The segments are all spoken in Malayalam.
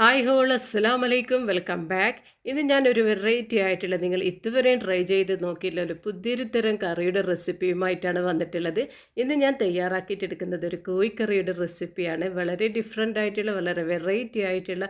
ഹായ് ഹോൾ അസ്സലാമു അലൈക്കും വെൽക്കം ബാക്ക്. ഇന്ന് ഞാനൊരു വെറൈറ്റി ആയിട്ടുള്ള നിങ്ങൾ ഇതുവരെയും ട്രൈ ചെയ്ത് നോക്കിയില്ല ഒരു പുതിയൊരു തരം കറിയുടെ റെസിപ്പിയുമായിട്ടാണ് വന്നിട്ടുള്ളത്. ഇന്ന് ഞാൻ തയ്യാറാക്കിയിട്ടെടുക്കുന്നത് ഒരു കോഴിക്കറിയുടെ റെസിപ്പിയാണ്. വളരെ ഡിഫറെൻ്റ് ആയിട്ടുള്ള വളരെ വെറൈറ്റി ആയിട്ടുള്ള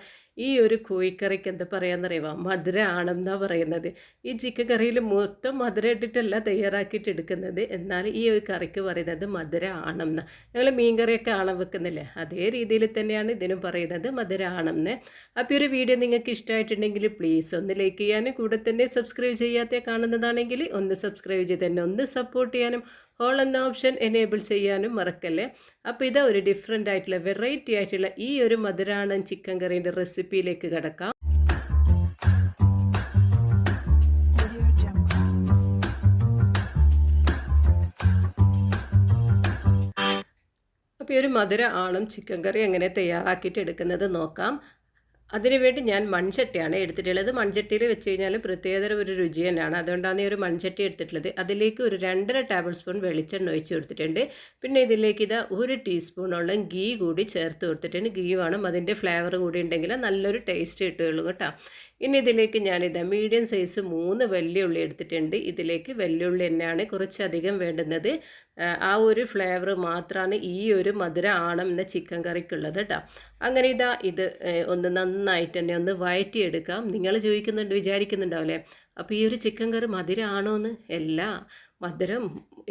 ഈ ഒരു കോഴിക്കറിക്ക് എന്താ പറയുകയെന്നറിയുമോ, മധുര ആണെന്നാണ് പറയുന്നത്. ഈ ചിക്കൻ കറിയിൽ മൊത്തം മധുരം ഇട്ടിട്ടല്ല തയ്യാറാക്കിയിട്ട് എടുക്കുന്നത്, എന്നാൽ ഈ ഒരു കറിക്ക് പറയുന്നത് മധുര ആണെന്ന്. ഞങ്ങൾ മീൻകറിയൊക്കെ ആണം വെക്കുന്നില്ലേ, അതേ രീതിയിൽ തന്നെയാണ് ഇതിനും പറയുന്നത് മധുര ആണെന്ന്. അപ്പോൾ ഒരു വീഡിയോ നിങ്ങൾക്ക് ഇഷ്ടമായിട്ടുണ്ടെങ്കിൽ പ്ലീസ് ഒന്ന് ലൈക്ക് ചെയ്യാനും കൂടെ തന്നെ സബ്സ്ക്രൈബ് ചെയ്യാത്ത കാണുന്നതാണെങ്കിൽ ഒന്ന് സബ്സ്ക്രൈബ് ചെയ്ത് തന്നെ ഒന്ന് സപ്പോർട്ട് ചെയ്യാനും ഓൾ എന്ന ഓപ്ഷൻ എനേബിൾ ചെയ്യാനും മറക്കല്ലേ. അപ്പോൾ ഇതാ ഒരു ഡിഫറെൻ്റ് ആയിട്ടുള്ള വെറൈറ്റി ആയിട്ടുള്ള ഈ ഒരു മധുരാണൻ ചിക്കൻ കറീൻ്റെ റെസിപ്പിയിലേക്ക് കിടക്കാം. അപ്പോൾ ഈ ഒരു മധുര ആണം ചിക്കൻ കറി എങ്ങനെ തയ്യാറാക്കിയിട്ട് എടുക്കുന്നത് നോക്കാം. അതിനുവേണ്ടി ഞാൻ മൺചട്ടിയാണ് എടുത്തിട്ടുള്ളത്. മൺചട്ടിയിൽ വെച്ച് കഴിഞ്ഞാൽ പ്രത്യേകതര ഒരു രുചി തന്നെയാണ്, അതുകൊണ്ടാണ് ഈ ഒരു മൺചട്ടി എടുത്തിട്ടുള്ളത്. അതിലേക്ക് ഒരു 2.5 ടേബിൾ സ്പൂൺ വെളിച്ചെണ്ണ ഒഴിച്ച് കൊടുത്തിട്ടുണ്ട്. പിന്നെ ഇതിലേക്ക് ഇതാ 1 ടീസ്പൂണോളം ഗീ കൂടി ചേർത്ത് കൊടുത്തിട്ടുണ്ട്. ഗീ വേണം, അതിൻ്റെ ഫ്ലേവർ കൂടി ഉണ്ടെങ്കിൽ നല്ലൊരു ടേസ്റ്റ് കിട്ടുകയുള്ളൂ കേട്ടോ. ഇനി ഇതിലേക്ക് ഞാനിതാ മീഡിയം സൈസ് 3 വെല്ലുള്ളി എടുത്തിട്ടുണ്ട്. ഇതിലേക്ക് വെല്ലുള്ളി തന്നെയാണ് കുറച്ചധികം വേണ്ടുന്നത്. ആ ഒരു ഫ്ലേവർ മാത്രമാണ് ഈ ഒരു മധുര ആണം എന്ന ചിക്കൻ കറിക്കുള്ളത് കേട്ടോ. അങ്ങനെ ഇതാ ഇത് ഒന്ന് നന്നായിട്ട് തന്നെ ഒന്ന് വഴറ്റിയെടുക്കാം. നിങ്ങൾ വിചാരിക്കുന്നുണ്ടാവില്ലേ, അപ്പോൾ ഈ ഒരു ചിക്കൻ കറി മധുര ആണോ എന്ന്? എല്ലാ മധുരം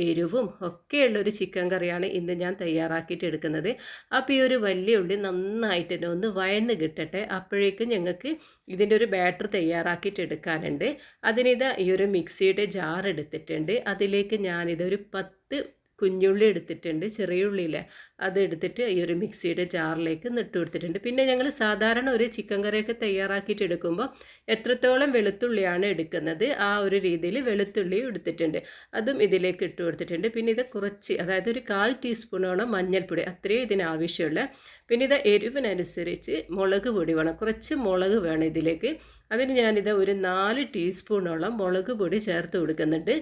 എരിവും ഒക്കെയുള്ളൊരു ചിക്കൻ കറിയാണ് ഇന്ന് ഞാൻ തയ്യാറാക്കിയിട്ട് എടുക്കുന്നത്. അപ്പോൾ ഈ ഒരു വലിയ ഉള്ളി നന്നായിട്ട് തന്നെ ഒന്ന് വഴന്ന് കിട്ടട്ടെ. അപ്പോഴേക്കും ഞങ്ങൾക്ക് ഇതിൻ്റെ ഒരു ബാറ്റർ തയ്യാറാക്കിയിട്ട് എടുക്കാനുണ്ട്. അതിനിതാ ഈ ഒരു മിക്സിയുടെ ജാർ എടുത്തിട്ടുണ്ട്. അതിലേക്ക് ഞാനിതൊരു 10 കുഞ്ഞുള്ളി എടുത്തിട്ടുണ്ട്, ചെറിയ ഉള്ളിയില്ലേ, അതെടുത്തിട്ട് ഈ ഒരു മിക്സിയുടെ ജാറിലേക്ക് ഇട്ട് കൊടുത്തിട്ടുണ്ട്. പിന്നെ ഞങ്ങൾ സാധാരണ ഒരു ചിക്കൻ കറിയൊക്കെ തയ്യാറാക്കിയിട്ട് എടുക്കുമ്പോൾ എത്രത്തോളം വെളുത്തുള്ളിയാണ് എടുക്കുന്നത് ആ ഒരു രീതിയിൽ വെളുത്തുള്ളി എടുത്തിട്ടുണ്ട്, അതും ഇതിലേക്ക് ഇട്ട് കൊടുത്തിട്ടുണ്ട്. പിന്നെ ഇത് കുറച്ച്, അതായത് ഒരു 1/4 ടീസ്പൂണോളം മഞ്ഞൾപ്പൊടി, അത്രയും ഇതിനാവശ്യമുള്ള. പിന്നെ ഇത് എരിവിനനുസരിച്ച് മുളക് പൊടി വേണം, കുറച്ച് മുളക് വേണം ഇതിലേക്ക്. അതിന് ഞാനിത് ഒരു 4 ടീസ്പൂണോളം മുളക് പൊടി ചേർത്ത് കൊടുക്കുന്നുണ്ട്.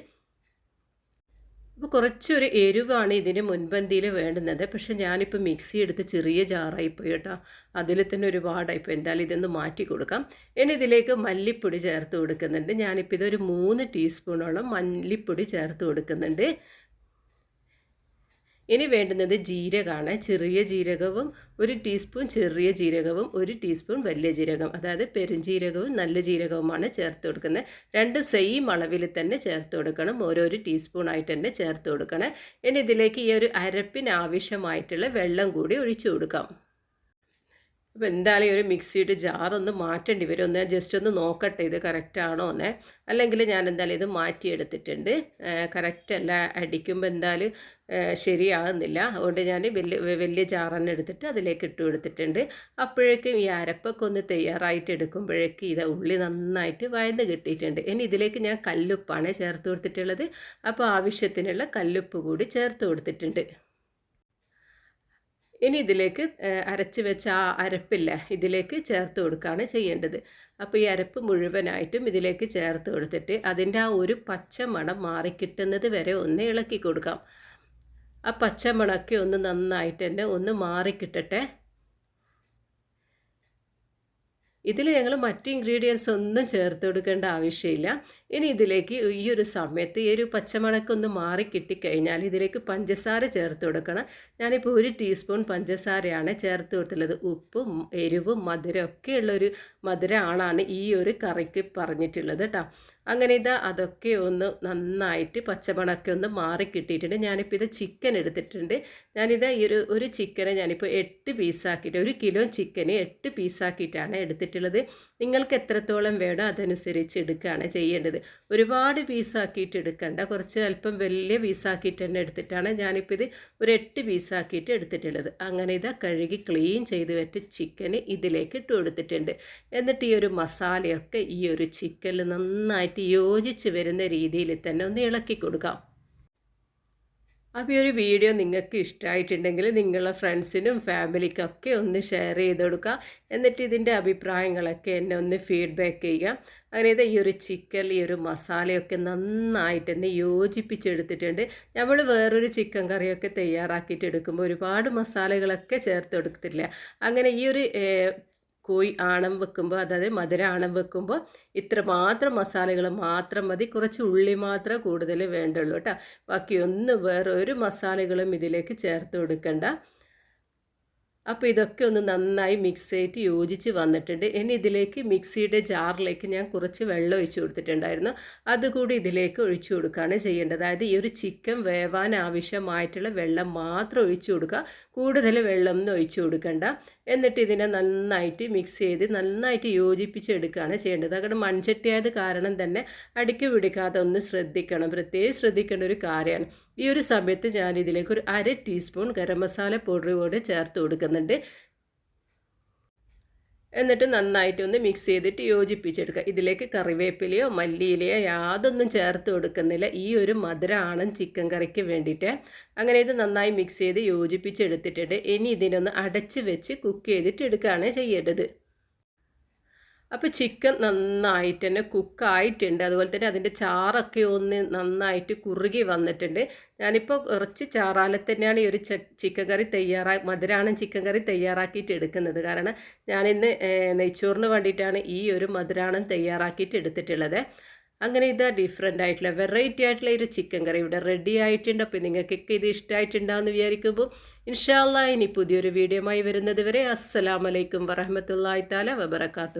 അപ്പോൾ കുറച്ചൊരു എരിവാണ് ഇതിന് മുൻപന്തിയിൽ വേണ്ടുന്നത്. പക്ഷേ ഞാനിപ്പോൾ മിക്സി എടുത്ത് ചെറിയ ജാറായിപ്പോയി കേട്ടോ, അതിൽ തന്നെ ഒരുപാടായിപ്പോൾ. എന്തായാലും ഇതൊന്ന് മാറ്റി കൊടുക്കാം. ഇനി ഇതിലേക്ക് മല്ലിപ്പൊടി ചേർത്ത് കൊടുക്കുന്നുണ്ട്. ഞാനിപ്പോൾ ഇതൊരു 3 ടീസ്പൂണോളം മല്ലിപ്പൊടി ചേർത്ത് കൊടുക്കുന്നുണ്ട്. ഇനി വേണ്ടുന്നത് ജീരകമാണ്. ചെറിയ ജീരകവും 1 ടീസ്പൂൺ ചെറിയ ജീരകവും 1 ടീസ്പൂൺ വലിയ ജീരകം, അതായത് പെരുംജീരകവും നല്ല ജീരകവുമാണ് ചേർത്ത് കൊടുക്കുന്നത്. രണ്ടും സെയിം അളവിൽ തന്നെ ചേർത്ത് കൊടുക്കണം, ഓരോരോ ടീസ്പൂൺ ആയിട്ട് തന്നെ ചേർത്ത് കൊടുക്കണം. ഇനി ഇതിലേക്ക് ഈ ഒരു അരപ്പിന് ആവശ്യമായിട്ടുള്ള വെള്ളം കൂടി ഒഴിച്ചു കൊടുക്കാം. അപ്പോൾ എന്തായാലും ഒരു മിക്സിയുടെ ജാറൊന്ന് മാറ്റേണ്ടി വരും. ഒന്ന് ജസ്റ്റ് ഒന്ന് നോക്കട്ടെ ഇത് കറക്റ്റ് ആണോ എന്ന്. അല്ലെങ്കിൽ ഞാൻ എന്തായാലും ഇത് മാറ്റിയെടുത്തിട്ടുണ്ട്. കറക്റ്റ് അല്ല, അടിക്കുമ്പോൾ എന്തായാലും ശരിയാകുന്നില്ല. അതുകൊണ്ട് ഞാൻ വലിയ ജാറെണ്ണം എടുത്തിട്ട് അതിലേക്ക് ഇട്ട് കൊടുത്തിട്ടുണ്ട്. അപ്പോഴേക്കും ഈ അരപ്പൊക്കെ ഒന്ന് തയ്യാറായിട്ട് എടുക്കുമ്പോഴേക്കും ഇത് ഉള്ളി നന്നായിട്ട് വഴന്ന് കിട്ടിയിട്ടുണ്ട്. ഇനി ഇതിലേക്ക് ഞാൻ കല്ലുപ്പാണ് ചേർത്ത് കൊടുത്തിട്ടുള്ളത്. അപ്പോൾ ആവശ്യത്തിനുള്ള കല്ലുപ്പ് കൂടി ചേർത്ത് കൊടുത്തിട്ടുണ്ട്. ഇനി ഇതിലേക്ക് അരച്ച് വെച്ച ആ അരപ്പില്ല ഇതിലേക്ക് ചേർത്ത് കൊടുക്കുകയാണ് ചെയ്യേണ്ടത്. അപ്പോൾ ഈ അരപ്പ് മുഴുവനായിട്ടും ഇതിലേക്ക് ചേർത്ത് കൊടുത്തിട്ട് അതിൻ്റെ ആ ഒരു പച്ചമണം മാറിക്കിട്ടുന്നത് വരെ ഒന്ന് ഇളക്കി കൊടുക്കാം. ആ പച്ചമണമൊക്കെ ഒന്ന് നന്നായിട്ട് തന്നെ ഒന്ന് മാറിക്കിട്ടട്ടെ. ഇതിൽ ഞങ്ങൾ മറ്റ് ഇൻഗ്രീഡിയൻസ് ഒന്നും ചേർത്ത് കൊടുക്കേണ്ട ആവശ്യമില്ല. ഇനി ഇതിലേക്ക് ഈ ഒരു സമയത്ത് ഈ ഒരു പച്ചമണക്കൊന്ന് മാറി കിട്ടിക്കഴിഞ്ഞാൽ ഇതിലേക്ക് പഞ്ചസാര ചേർത്ത് കൊടുക്കണം. ഞാനിപ്പോൾ 1 ടീസ്പൂൺ പഞ്ചസാരയാണ് ചേർത്ത് കൊടുത്തുള്ളത്. ഉപ്പും എരിവും മധുരം ഒക്കെയുള്ളൊരു മധുരമാണ് ഈ ഒരു കറിക്ക് പറഞ്ഞിട്ടുള്ളത് കേട്ടോ. അങ്ങനെ ഇതാ അതൊക്കെ ഒന്ന് നന്നായിട്ട് പച്ചമണമൊക്കെ ഒന്ന് മാറി കിട്ടിയിട്ടുണ്ട്. ഞാനിപ്പോൾ ഇത് ചിക്കൻ എടുത്തിട്ടുണ്ട്. ഞാനിത് ഈ ഒരു ചിക്കനെ ഞാനിപ്പോൾ 8 പീസാക്കിയിട്ട്, 1 കിലോ ചിക്കന് 8 പീസാക്കിയിട്ടാണ് എടുത്തിട്ടുള്ളത്. നിങ്ങൾക്ക് എത്രത്തോളം വേണോ അതനുസരിച്ച് എടുക്കുകയാണ് ചെയ്യേണ്ടത്. ഒരുപാട് പീസാക്കിയിട്ട് എടുക്കണ്ട, കുറച്ച് അല്പം വലിയ പീസാക്കിയിട്ട് തന്നെ എടുത്തിട്ടാണ് ഞാനിപ്പോൾ ഇത് ഒരു 8 പീസാക്കിയിട്ട് എടുത്തിട്ടുള്ളത്. അങ്ങനെ ഇതാ കഴുകി ക്ലീൻ ചെയ്ത് വെച്ച ചിക്കന് ഇതിലേക്ക് ഇട്ട് കൊടുത്തിട്ടുണ്ട്. എന്നിട്ട് ഈ ഒരു മസാലയൊക്കെ ഈ ഒരു ചിക്കനിൽ നന്നായിട്ട് യോജിച്ച് വരുന്ന രീതിയിൽ തന്നെ ഒന്ന് ഇളക്കി കൊടുക്കാം. അപ്പോൾ ഈ ഒരു വീഡിയോ നിങ്ങൾക്ക് ഇഷ്ടമായിട്ടുണ്ടെങ്കിൽ നിങ്ങളുടെ ഫ്രണ്ട്സിനും ഫാമിലിക്കൊക്കെ ഒന്ന് ഷെയർ ചെയ്ത് കൊടുക്കുക. എന്നിട്ട് ഇതിൻ്റെ അഭിപ്രായങ്ങളൊക്കെ എന്നെ ഒന്ന് ഫീഡ്ബാക്ക് ചെയ്യുക. അങ്ങനെ ഈ ഒരു ചിക്കൻ ഈ ഒരു മസാലയൊക്കെ നന്നായിട്ട് തന്നെ യോജിപ്പിച്ചെടുത്തിട്ടുണ്ട്. നമ്മൾ വേറൊരു ചിക്കൻ കറിയൊക്കെ തയ്യാറാക്കിയിട്ട് എടുക്കുമ്പോൾ ഒരുപാട് മസാലകളൊക്കെ ചേർത്ത് കൊടുത്തിട്ടില്ല. അങ്ങനെ ഈ ഒരു കോഴി ആണം വെക്കുമ്പോൾ, അതായത് മധുര ആണം വെക്കുമ്പോൾ ഇത്ര മാത്രം മസാലകൾ മാത്രം മതി. കുറച്ച് ഉള്ളി മാത്രം കൂടുതൽ വേണ്ടുള്ളൂ കേട്ടോ. ബാക്കിയൊന്നും വേറെ ഒരു മസാലകളും ഇതിലേക്ക് ചേർത്ത് കൊടുക്കണ്ട. അപ്പോൾ ഇതൊക്കെ ഒന്ന് നന്നായി മിക്സ് ചെയ്തിട്ട് യോജിച്ച് വന്നിട്ടുണ്ട്. ഇനി ഇതിലേക്ക് മിക്സിയുടെ ജാറിലേക്ക് ഞാൻ കുറച്ച് വെള്ളം ഒഴിച്ച് കൊടുത്തിട്ടുണ്ടായിരുന്നു. അതുകൂടി ഇതിലേക്ക് ഒഴിച്ചു കൊടുക്കുകയാണ് ചെയ്യേണ്ടത്. അതായത് ഈ ഒരു ചിക്കൻ വേവാൻ ആവശ്യമായിട്ടുള്ള വെള്ളം മാത്രം ഒഴിച്ചു കൊടുക്കുക. കൂടുതൽ വെള്ളമൊന്നും ഒഴിച്ചു കൊടുക്കണ്ട. എന്നിട്ട് ഇതിനെ നന്നായിട്ട് മിക്സ് ചെയ്ത് നന്നായിട്ട് യോജിപ്പിച്ചെടുക്കുകയാണ് ചെയ്യേണ്ടത്. അങ്ങനെ മൺചട്ടിയായത് കാരണം തന്നെ അടിക്ക് പിടിക്കാതെ ഒന്ന് ശ്രദ്ധിക്കണം. പ്രത്യേകം ശ്രദ്ധിക്കേണ്ട ഒരു കാര്യമാണ്. ഈ ഒരു സമയത്ത് ഞാൻ ഇതിലേക്ക് ഒരു 1/2 ടീസ്പൂൺ ഗരം മസാല പൗഡർ കൂടെ ചേർത്ത് കൊടുക്കുന്നുണ്ട്. എന്നിട്ട് നന്നായിട്ടൊന്ന് മിക്സ് ചെയ്തിട്ട് യോജിപ്പിച്ചെടുക്കുക. ഇതിലേക്ക് കറിവേപ്പിലയോ മല്ലിയിലയോ യാതൊന്നും ചേർത്ത് കൊടുക്കുന്നില്ല. ഈ ഒരു മധുരമാണ് ചിക്കൻ കറിക്ക് വേണ്ടിയിട്ട്. അങ്ങനെ ഇത് നന്നായി മിക്സ് ചെയ്ത് യോജിപ്പിച്ചെടുത്തിട്ടുണ്ട്. ഇനി ഇതിനൊന്ന് അടച്ച് വെച്ച് കുക്ക് ചെയ്തിട്ട് എടുക്കുകയാണ് ചെയ്യേണ്ടത്. അപ്പോൾ ചിക്കൻ നന്നായിട്ട് തന്നെ കുക്കായിട്ടുണ്ട്. അതുപോലെ തന്നെ അതിൻ്റെ ചാറൊക്കെ ഒന്ന് നന്നായിട്ട് കുറുകി വന്നിട്ടുണ്ട്. ഞാനിപ്പോൾ കുറച്ച് ചാറാലെ തന്നെയാണ് ഈ ഒരു ചിക്കൻ കറി മധുരമാണ് ചിക്കൻ കറി തയ്യാറാക്കിയിട്ട് എടുക്കുന്നത്. കാരണം ഞാനിന്ന് നെയ്ച്ചോറിന് വേണ്ടിയിട്ടാണ് ഈ ഒരു മധുരാണം തയ്യാറാക്കിയിട്ട് എടുത്തിട്ടുള്ളത്. അങ്ങനെ ഇത് ഡിഫറെൻ്റ് ആയിട്ടുള്ള വെറൈറ്റി ആയിട്ടുള്ള ഒരു ചിക്കൻ കറി ഇവിടെ റെഡി ആയിട്ടുണ്ട്. അപ്പോൾ നിങ്ങൾക്കൊക്കെ ഇത് ഇഷ്ടമായിട്ടുണ്ടാകുമെന്ന് വിചാരിക്കുമ്പോൾ ഇൻഷാ അല്ലാഹ് ഇനി പുതിയൊരു വീഡിയോയുമായി വരുന്നത് വരെ അസ്സലാമു അലൈക്കും വറഹ്മത്തുള്ളാഹി തആല വബറകാതുഹു.